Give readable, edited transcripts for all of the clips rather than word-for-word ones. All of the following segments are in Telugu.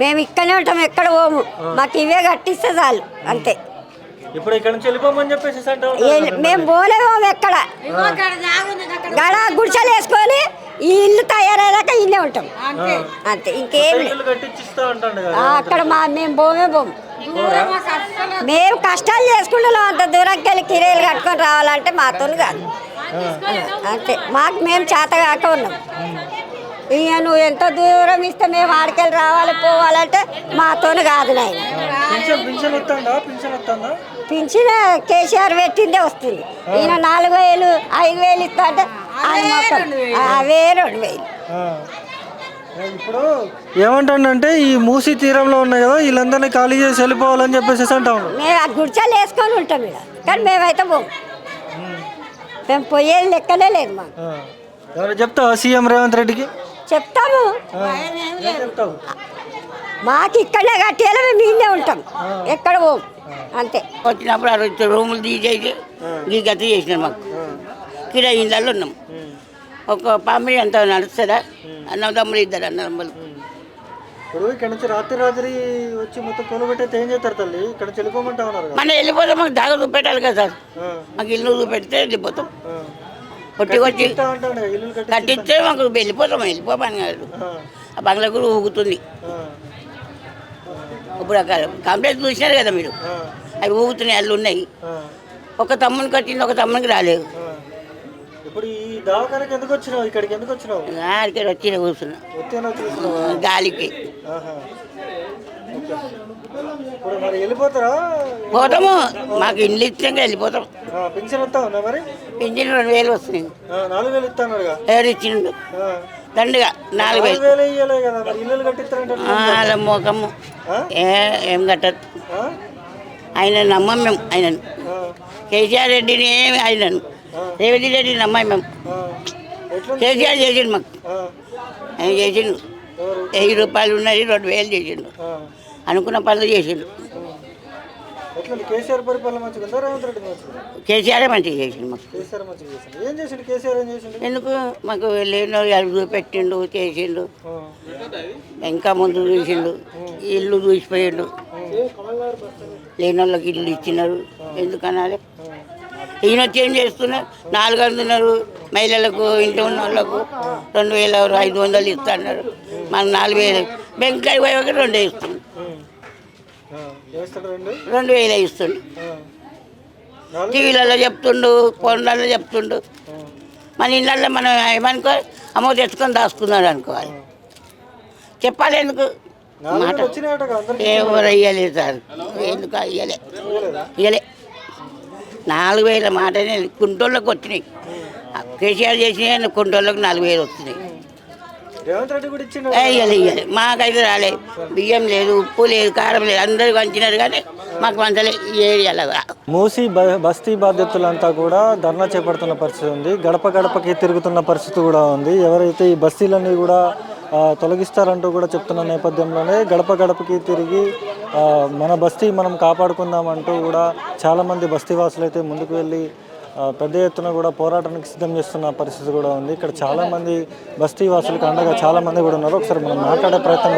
మేము ఇక్కడనే ఉంటాం, ఎక్కడ పోము. మాకు ఇవే కట్టిస్తే చాలు అంతే. ఇప్పుడు ఇక్కడ నుంచి వెళ్ళిపోమని చెప్పేసి మేము పోలేము ఎక్కడ. గడ గుడిసెలు వేసుకొని ఈ ఇల్లు తయారయ్యాక ఇల్లే ఉంటాం అంతే. ఇంకేం అక్కడ మేము పోము. మేము కష్టాలు చేసుకుంటున్నాం. అంత దూరంకి వెళ్ళి కిరాయిలు కట్టుకొని రావాలంటే మాతో కాదు అంతే. మేము చేత కాక ఉన్నాం. ఇక నువ్వు ఎంత దూరం ఇస్తే మేము ఆడికెళ్ళి రావాలి పోవాలంటే మాతో కాదు నాయన. పింఛన్ కేసీఆర్ పెట్టిందే వస్తుంది. ఈయన 4000 5000 ఇస్తా అంటే అవే 2000. ఇప్పుడు ఏమంటాడంటే ఈ మూసీ తీరంలో ఉన్నాయి కదా వీళ్ళందరినీ ఖాళీ చేసి వెళ్ళిపోవాలని చెప్పేసి అంటాము. మేము ఆ గుడిచాలు వేసుకొని ఉంటాం ఇక్కడ, కానీ మేమైతే పోము. మేము పోయేది లెక్కలే లేదు మాకు. చెప్తావా సీఎం రేవంత్ రెడ్డికి? చెప్తాము. మాకు ఇక్కడనే కట్టేయాలి, మేము ఇన్నే ఉంటాం, ఎక్కడ పోము అంతే. వచ్చినప్పుడు 60 రూములు తీసేసి ఈ గతి చేసినాం. మాకు కిరా ఇళ్ళల్లో ఉన్నాం. ఒక ఫ్యామిలీ అంతా నడుస్తుందా? అన్నదమ్ములు 2 అన్నదమ్ములు. ఇప్పుడు ఇక్కడ నుంచి రాత్రి వచ్చి మొత్తం కొనుగొట్టయితే ఏం చేస్తారు తల్లి? ఇక్కడ నుంచి వెళ్ళిపోమంటా ఉన్నారు. మనం వెళ్ళిపోతాం. మాకు దాగా చూపెట్టాలి కదా సార్. మాకు ఇల్లు చూపెడితే వెళ్ళిపోతాం. వచ్చి కట్టిస్తే మాకు వెళ్ళిపోమని కాదు. ఆ బంగ్లా కూడా ఊగుతుంది. ఇప్పుడు కంప్లైంట్ చూసినారు కదా మీరు, అవి ఊగుతున్నాయి, అల్లు ఉన్నాయి. ఒక తమ్ముని కట్టింది, ఒక తమ్మునికి రాలేదు. ఇప్పుడు ఈ దవాఖానకి ఎందుకు వచ్చినావు? ఇక్కడికి ఎందుకు వచ్చినావు? ఇక్కడ వచ్చి కూర్చున్నా గాలికి. పోతాము. మాకు ఇండ్లు ఇచ్చాక వెళ్ళిపోతాం. పింఛన్ మరి పింఛన్ 2000 వస్తున్నాయి. 4000 ఇస్తాను. ఎవరు ఇచ్చిండు? దండుగా 4000. వాళ్ళ మోకము ఏం కట్టదు. ఆయన నమ్మం మేము. ఆయనను కేసీఆర్ రెడ్డిని ఆయనను రేవంత్ రెడ్డిని నమ్మాయి మేము. కేసీఆర్ చేసిండు మాకు. ఆయన చేసిండు. 1000 రూపాయలు ఉన్నది 2000 చేసిండు. అనుకున్న పనులు చేసిండు. కేసీఆర్ మంచిగా చేసిండు మాకు. ఎందుకు మాకు లేని వాళ్ళు చూపెట్టిండు, చేసిండు. ఇంకా ముందు చూసిండు. ఇల్లు చూసిపోయిండు. లేని వాళ్ళకి ఇల్లు ఇచ్చినారు. ఎందుకనాలి? ఈయన వచ్చి ఏం చేస్తున్నారు? 400 మహిళలకు, ఇంటి ఉన్న వాళ్ళకు 2500 ఇస్తున్నారు. మనకు 4000. బెంకాయ పోయి 2 ఇస్తుంది. 2000 ఇస్తుండు. టీవీలలో చెప్తుండు, ఫోన్లలో చెప్తుండు. మన ఇళ్ళల్లో మనం ఏమనుకో అమ్మో తెచ్చుకొని దాచుకున్నాడు అనుకోవాలి. చెప్పాలి ఎందుకు మాట? ఎవరు అయ్యలేదు సార్. ఎందుకు ఇయ్యలే 4000 మాటనే కుంటోళ్ళకి వచ్చినాయి. కేసీఆర్ చేసిన కుంటోళ్ళకి 4000 వస్తున్నాయి. ఇయ్యాలి మాకైతే రాలేదు. బియ్యం లేదు, ఉప్పు లేదు, కారం లేదు. అందరూ పంచినారు కానీ మాకు పంచలే. ఏరియాలో మూసీ బస్తీ బాధ్యతలంతా కూడా ధర్నా చేపడుతున్న పరిస్థితి ఉంది. గడప గడపకి తిరుగుతున్న పరిస్థితి కూడా ఉంది. ఎవరైతే ఈ బస్తీలన్నీ కూడా తొలగిస్తారంటూ కూడా చెప్తున్న నేపథ్యంలోనే గడప గడపకి తిరిగి మన బస్తీ మనం కాపాడుకుందామంటూ కూడా చాలామంది బస్తీవాసులు అయితే ముందుకు వెళ్ళి పెద్ద ఎత్తున కూడా పోరాటానికి సిద్ధం చేస్తున్న పరిస్థితి కూడా ఉంది. ఇక్కడ చాలామంది బస్తీ వాసులకు అండగా చాలామంది కూడా ఉన్నారు. ఒకసారి మనం మాట్లాడే ప్రయత్నం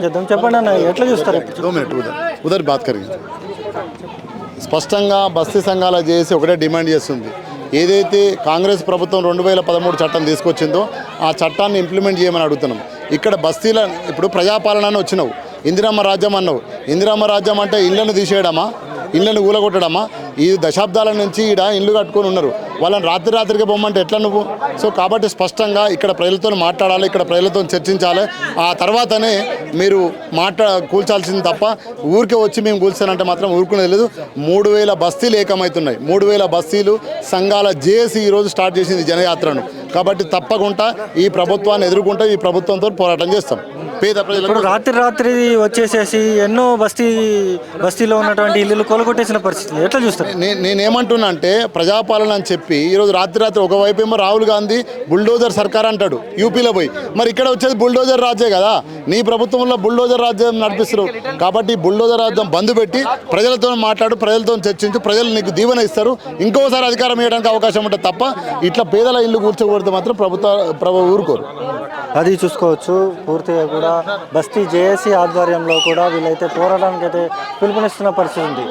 చేద్దాం. చెప్పండి అన్న, ఎట్లా చూస్తారు? ఉదర్ బాత్ కరిగి స్పష్టంగా బస్తీ సంఘాలు చేసి ఒకటే డిమాండ్ చేస్తుంది. ఏదైతే కాంగ్రెస్ ప్రభుత్వం 2013 చట్టం తీసుకొచ్చిందో ఆ చట్టాన్ని ఇంప్లిమెంట్ చేయమని అడుగుతున్నాం. ఇక్కడ బస్తీల ఇప్పుడు ప్రజాపాలన అని వచ్చినావు, ఇందిరమ్మ రాజ్యం అన్నావు. ఇందిరమ్మ రాజ్యం అంటే ఇళ్లను తీసేయడమా, ఇళ్లను ఊలగొట్టడమా? ఈ దశాబ్దాల నుంచి ఈడ ఇల్లు కట్టుకొని ఉన్నారు. వాళ్ళని రాత్రికి పొమ్మంటే ఎట్లా నువ్వు? సో కాబట్టి స్పష్టంగా ఇక్కడ ప్రజలతో మాట్లాడాలి, ఇక్కడ ప్రజలతో చర్చించాలి. ఆ తర్వాతనే మీరు కూల్చాల్సింది తప్ప ఊరికే వచ్చి మేము కూల్చానంటే మాత్రం ఊరుకునేది లేదు. 3000 బస్తీలు ఏకమవుతున్నాయి. 3000 బస్తీలు సంఘాల జేఏసీ ఈరోజు స్టార్ట్ చేసింది జనయాత్రను. కాబట్టి తప్పకుండా ఈ ప్రభుత్వాన్ని ఎదుర్కొంటే ఈ ప్రభుత్వంతో పోరాటం చేస్తాం. పేద ప్రజలు రాత్రి వచ్చేసేసి ఎన్నో బస్తీలో ఉన్నటువంటి ఇల్లు కొలగొట్టేసిన పరిస్థితి ఎట్లా చూస్తారు? నేనేమంటున్నా అంటే ప్రజాపాలన అని చెప్పి ఈరోజు రాత్రి ఒకవైపు ఏమో రాహుల్ గాంధీ బుల్డోజర్ సర్కార్ అంటాడు యూపీలో పోయి, మరి ఇక్కడ వచ్చేది బుల్డోజర్ రాజ్యే కదా. నీ ప్రభుత్వంలో బుల్డోజర్ రాజ్యం నడిపిస్తారు. కాబట్టి బుల్డోజర్ రాజ్యం బంద్ పెట్టి ప్రజలతో మాట్లాడు, ప్రజలతో చర్చించు, ప్రజలు నీకు దీవెన ఇస్తారు. ఇంకోసారి అధికారం ఇవ్వడానికి అవకాశం ఉంటుంది తప్ప ఇట్లా పేదల ఇల్లు కూర్చోకూడదు మాత్రం ప్రభుత్వ ఊరుకోరు. అది చూసుకోవచ్చు. పూర్తిగా కూడా కూడా బస్తీ జేఏసీ ఆధ్వర్యంలో కూడా వీళ్ళైతే పోరాటానికి అయితే పిలుపునిస్తున్న పరిస్థితి ఉంది.